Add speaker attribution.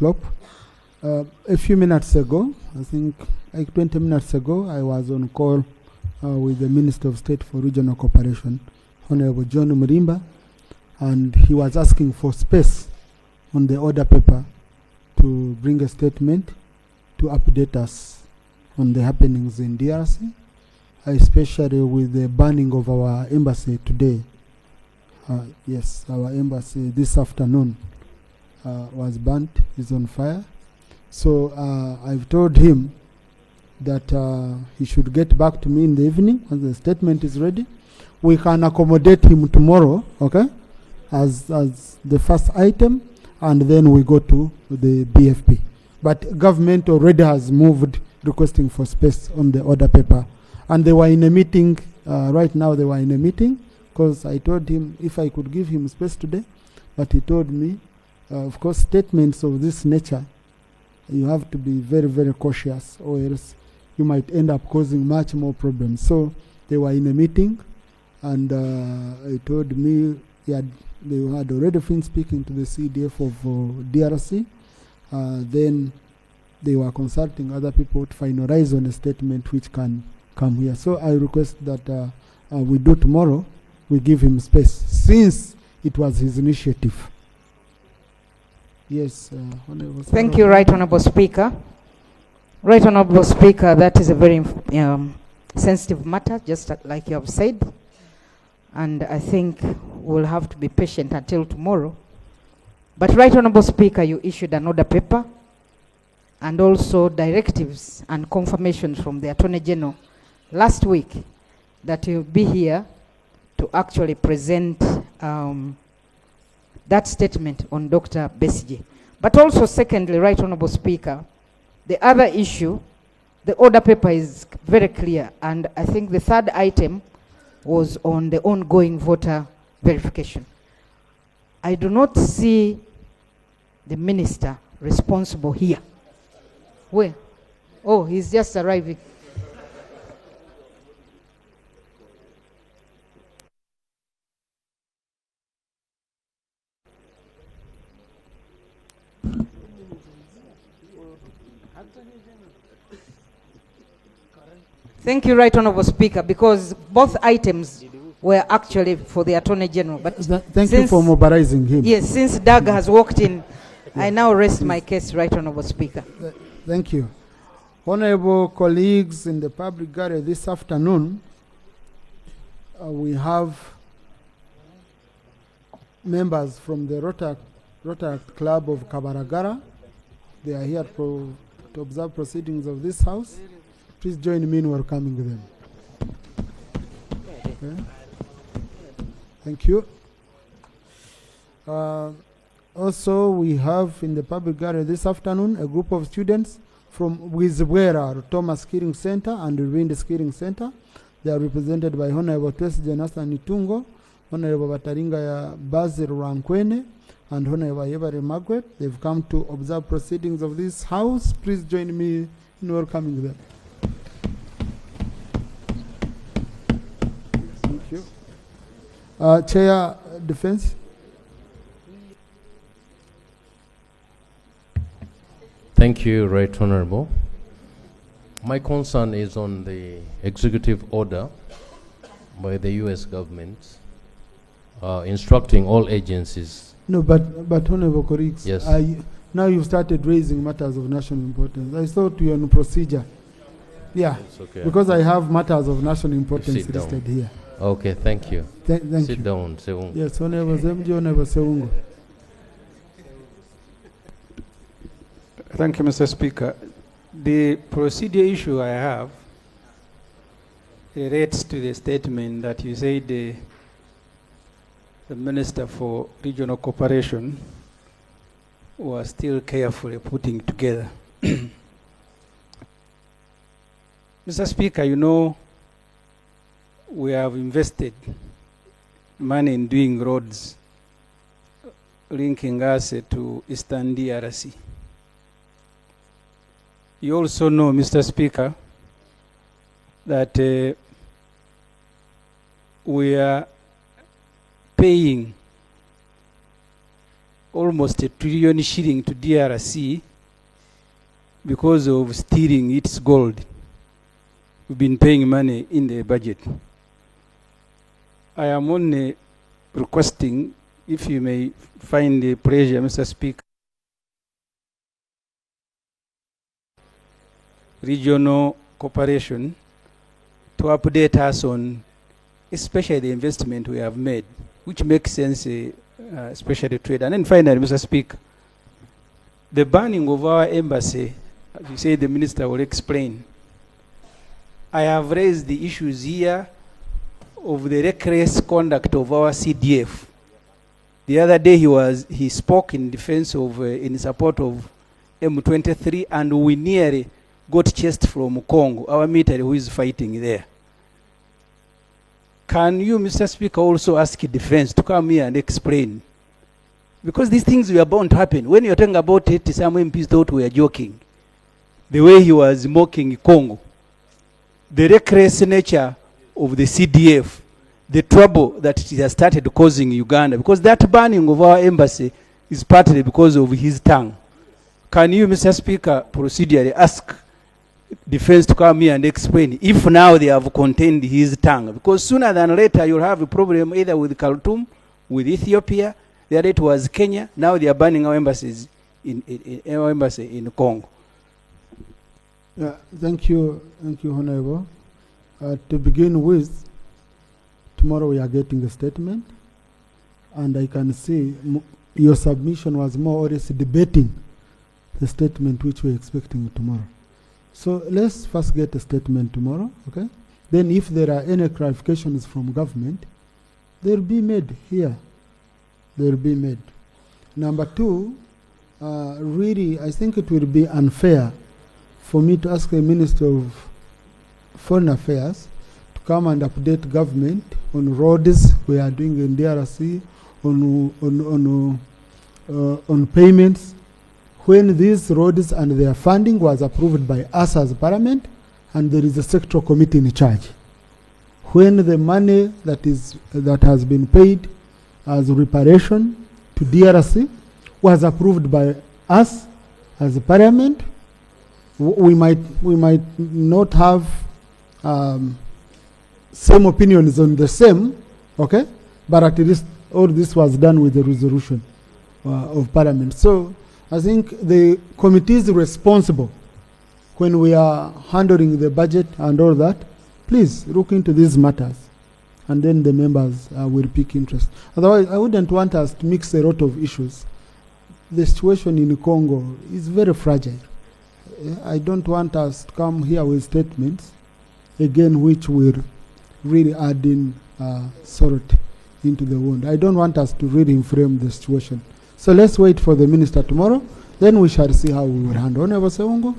Speaker 1: Flop. A few minutes ago, I think like 20 minutes ago, I was on call with the Minister of State for Regional Cooperation, Honorable John Murimba, and he was asking for space on the order paper to bring a statement to update us on the happenings in DRC, especially with the burning of our embassy today. Yes, our embassy this afternoon was burnt, is on fire. So I've told him that he should get back to me in the evening when the statement is ready. We can accommodate him tomorrow, okay, as the first item, and then we go to the BFP. But government already has moved requesting for space on the order paper. And they were in a meeting, right now they were in a meeting, because I told him if I could give him space today, but he told me, of course, statements of this nature, you have to be very, very cautious, or else you might end up causing much more problems. So they were in a meeting, and he told me they had already been speaking to the CDF of DRC. Then they were consulting other people to finalize on a statement which can come here. So I request that we do tomorrow, we give him space, since it was his initiative. Yes, Honorable.
Speaker 2: Thank you, Right Honorable Speaker. Right Honorable Speaker, that is a very sensitive matter, just like you have said. And I think we'll have to be patient until tomorrow. But Right Honorable Speaker, you issued an order paper and also directives and confirmations from the Attorney General last week that you'll be here to actually present that statement on Dr. Besigye. But also, secondly, Right Honorable Speaker, the other issue, the order paper is very clear, and I think the third item was on the ongoing voter verification. I do not see the minister responsible here. Where? Oh, he's just arriving. Thank you, Right Honorable Speaker, because both items were actually for the Attorney General. But
Speaker 1: thank you for mobilizing him.
Speaker 2: Yes, since Doug has walked in, I now rest my case, Right Honorable Speaker.
Speaker 1: Thank you. Honorable colleagues in the public gallery, this afternoon, we have members from the Rotary Club of Kabaragara. They are here to observe proceedings of this house. Please join me in welcoming them. Okay. Thank you. Also, we have in the public gallery this afternoon a group of students from Wizwera Thomas Skilling Center and Wind Skilling Center. They are represented by Honorable Tess Janasa Nitungo, Honorable Bataringa Basil Rankwene, and Honorable Yebare Margaret. They've come to observe proceedings of this house. Please join me in welcoming them. Thank you. Chair, Defense.
Speaker 3: Thank you, Right Honorable. My concern is on the executive order by the U.S. government instructing all agencies.
Speaker 1: No, but Honorable colleagues,
Speaker 3: yes.
Speaker 1: Now you've started raising matters of national importance. I thought you were on procedure. Yeah,
Speaker 3: okay.
Speaker 1: Because I have matters of national importance listed here.
Speaker 3: Okay, thank you.
Speaker 1: Thank you.
Speaker 3: Sit down, Ssemuju.
Speaker 1: Yes, Honorable Ssemuju, Honorable Ssemuju.
Speaker 4: Thank you, Mr. Speaker. The procedure issue I have relates to the statement that you said the Minister for Regional Cooperation was still carefully putting together. Mr. Speaker, you know, we have invested money in doing roads linking us to Eastern DRC. You also know, Mr. Speaker, that we are paying almost a trillion shilling to DRC because of stealing its gold. We've been paying money in the budget. I am only requesting, if you may find the pleasure, Mr. Speaker, regional cooperation to update us on especially the investment we have made, which makes sense, especially trade. And then finally, Mr. Speaker, the banning of our embassy, as you say, the minister will explain. I have raised the issues here of the reckless conduct of our CDF. The other day he spoke in defense of, in support of M23, and we nearly got chased from Congo, our military who is fighting there. Can you, Mr. Speaker, also ask defense to come here and explain? Because these things were bound to happen. When you're talking about it, some MPs thought we were joking. The way he was mocking Congo. The reckless nature of the CDF, the trouble that it has started causing Uganda, because that banning of our embassy is partly because of his tongue. Can you, Mr. Speaker, procedurally ask defense to come here and explain if now they have contained his tongue? Because sooner than later you'll have a problem either with Khartoum, with Ethiopia, the other it was Kenya, now they are banning our embassies our embassy in Congo.
Speaker 1: Yeah, thank you, Honorable. To begin with, tomorrow we are getting a statement, and I can see your submission was more or less debating the statement which we're expecting tomorrow. So let's first get a statement tomorrow, okay? Then if there are any clarifications from government, they'll be made here. They'll be made. Number two, really, I think it will be unfair for me to ask the Minister of Foreign Affairs to come and update government on roads we are doing in DRC, on payments, when these roads and their funding was approved by us as Parliament, and there is a sectoral committee in charge. When the money that has been paid as reparation to DRC was approved by us as a Parliament, we might not have same opinions on the same, okay? But at least all this was done with the resolution of Parliament. So I think the committee is responsible when we are handling the budget and all that. Please look into these matters, and then the members will pick interest. Otherwise, I wouldn't want us to mix a lot of issues. The situation in Congo is very fragile. I don't want us to come here with statements, again, which will really add in salt into the wound. I don't want us to really frame the situation. So let's wait for the minister tomorrow, then we shall see how we will handle. Honorable Ssemuju.